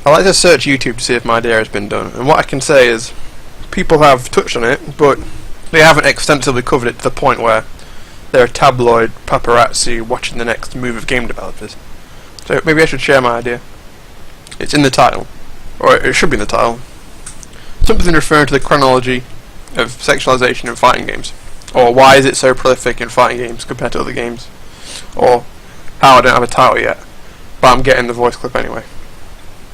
I like to search YouTube to see if my idea has been done, and what I can say is people have touched on it, but they haven't extensively covered it to the point where they're a tabloid paparazzi watching the next move of game developers. So maybe I should share my idea. It's in the title, or it should be in the title. Something referring to the chronology of sexualization in fighting games, or why is it so prolific in fighting games compared to other games, or how I don't have a title yet, but I'm getting the voice clip anyway.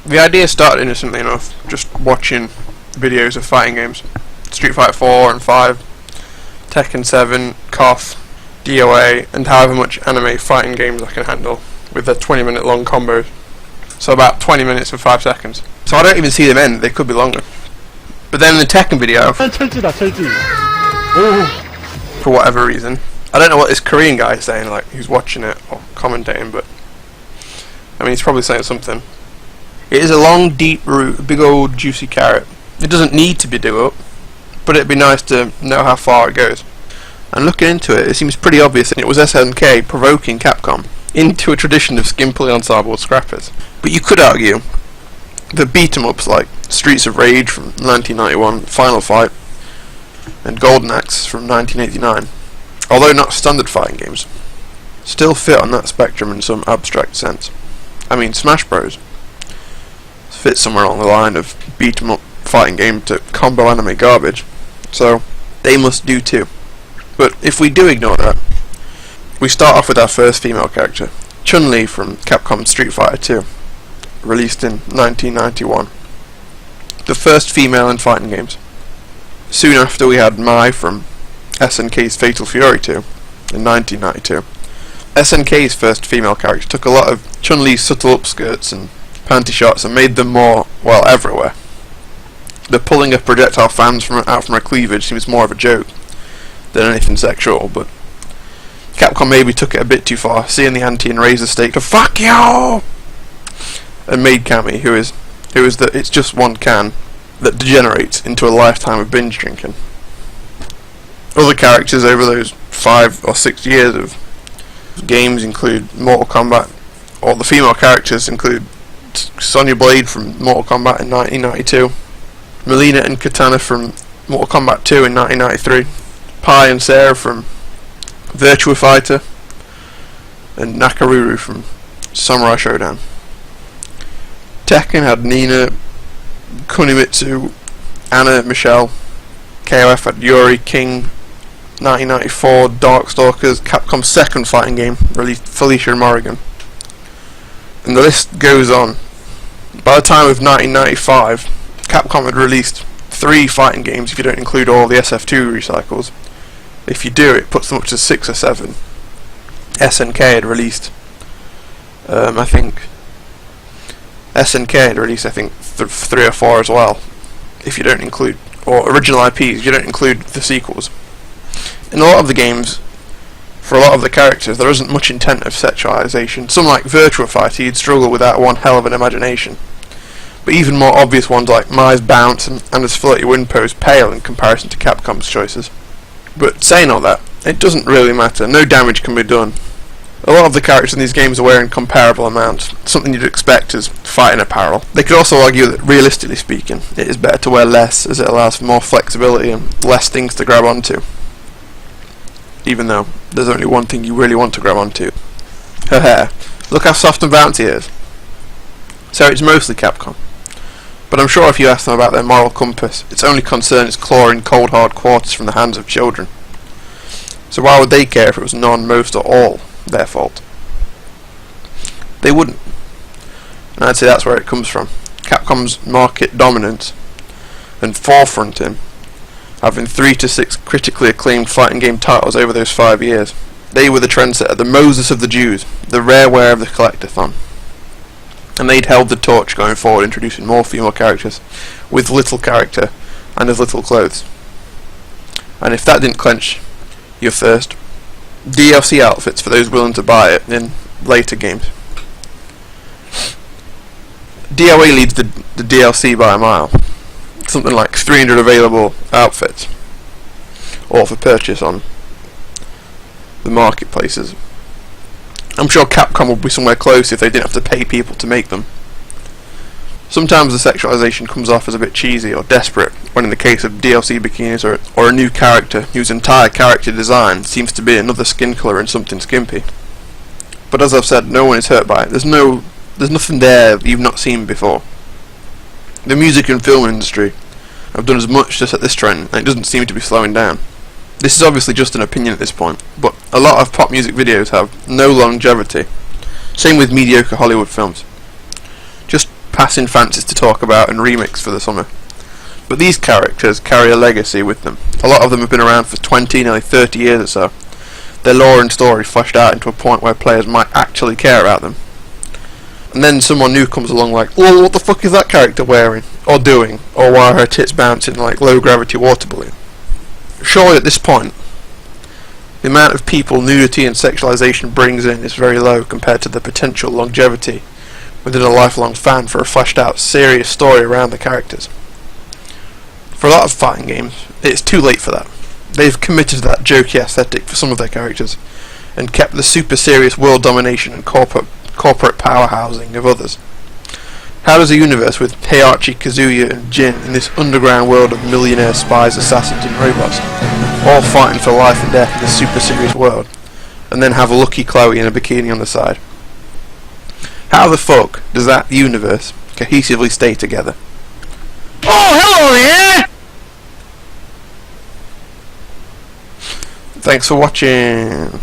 The idea started innocently enough, just watching videos of fighting games. Street Fighter 4 and 5, Tekken 7, KOF, DOA, and however much anime fighting games I can handle, with their 20-minute long combos. So about 20 minutes and 5 seconds. So I don't even see them end, they could be longer. But then in the Tekken video, for whatever reason, I don't know what this Korean guy is saying, like, who's watching it or commentating, but I mean, he's probably saying something. It is a long, deep root, a big old juicy carrot. It doesn't need to be dug up, but it'd be nice to know how far it goes. And looking into it, it seems pretty obvious that it was SNK provoking Capcom into a tradition of skimpily ensemble scrappers. But you could argue that beat-em-ups like Streets of Rage from 1991, Final Fight, and Golden Axe from 1989, although not standard fighting games, still fit on that spectrum in some abstract sense. I mean, Smash Bros. Fits somewhere along the line of beat-em-up fighting game to combo anime garbage, so they must do too. But if we do ignore that, we start off with our first female character, Chun-Li from Capcom Street Fighter 2, released in 1991. The first female in fighting games. Soon after we had Mai from SNK's Fatal Fury 2 in 1992. SNK's first female character took a lot of Chun-Li's subtle upskirts and panty shots and made them more, well, everywhere. The pulling of projectile fans out from her cleavage seems more of a joke than anything sexual, but Capcom maybe took it a bit too far, seeing the ante and raised the stake to fuck you, and made Cammy, who is the it's just one can that degenerates into a lifetime of binge drinking. Other characters over those 5 or 6 years of games include Mortal Kombat, or the female characters include Sonya Blade from Mortal Kombat in 1992, Melina and Katana from Mortal Kombat 2 in 1993, Pai and Sarah from Virtua Fighter, and Nakaruru from Samurai Shodown. Tekken had Nina, Kunimitsu, Anna, Michelle. KOF had Yuri, King, 1994, Darkstalkers, Capcom's second fighting game, released Felicia and Morrigan. And the list goes on. By the time of 1995, Capcom had released 3 fighting games if you don't include all the SF2 recycles. If you do, it puts them up to 6 or 7. SNK had released, I think 3 or 4 as well, if you don't include, or original IPs, if you don't include the sequels. In a lot of the games, for a lot of the characters, there isn't much intent of sexualization. Some like Virtua Fighter, you'd struggle with that one hell of an imagination. But even more obvious ones like Mai's bounce and Anna's flirty wind pose pale in comparison to Capcom's choices. But saying all that, it doesn't really matter, no damage can be done. A lot of the characters in these games are wearing comparable amounts, something you'd expect as fighting apparel. They could also argue that, realistically speaking, it is better to wear less, as it allows for more flexibility and less things to grab onto. Even though there's only one thing you really want to grab onto. Her hair. Look how soft and bouncy it is. So it's mostly Capcom. But I'm sure if you ask them about their moral compass, its only concern is clawing cold hard quarters from the hands of children. So why would they care if it was none, most or all their fault? They wouldn't. And I'd say that's where it comes from. Capcom's market dominance and forefronting, having 3 to 6 critically acclaimed fighting game titles over those 5 years. They were the trendsetter, the Moses of the Jews, the rareware of the collectathon. And they'd held the torch going forward, introducing more female characters with little character and as little clothes. And if that didn't clench your thirst, DLC outfits for those willing to buy it in later games. DOA leads the DLC by a mile. Something like 300 available outfits, all for purchase on the marketplaces. I'm sure Capcom would be somewhere close if they didn't have to pay people to make them. Sometimes the sexualization comes off as a bit cheesy or desperate, when in the case of DLC bikinis or a new character whose entire character design seems to be another skin colour and something skimpy. But as I've said, no one is hurt by it. There's nothing there that you've not seen before. The music and film industry have done as much to set this trend, and it doesn't seem to be slowing down. This is obviously just an opinion at this point, but a lot of pop music videos have no longevity. Same with mediocre Hollywood films. Just passing fancies to talk about and remix for the summer. But these characters carry a legacy with them. A lot of them have been around for 20, nearly 30 years or so. Their lore and story fleshed out into a point where players might actually care about them. And then someone new comes along like, oh, what the fuck is that character wearing? Or doing? Or why are her tits bouncing like low gravity water balloon? Surely at this point, the amount of people nudity and sexualization brings in is very low compared to the potential longevity within a lifelong fan for a fleshed out serious story around the characters. For a lot of fighting games, it's too late for that. They've committed to that jokey aesthetic for some of their characters, and kept the super serious world domination and corporate power housing of others. How does a universe with Heihachi, Kazuya and Jin in this underground world of millionaire spies, assassins and robots, all fighting for life and death in this super serious world, and then have a lucky Chloe in a bikini on the side? How the fuck does that universe cohesively stay together? Oh, hello there! Thanks for watching.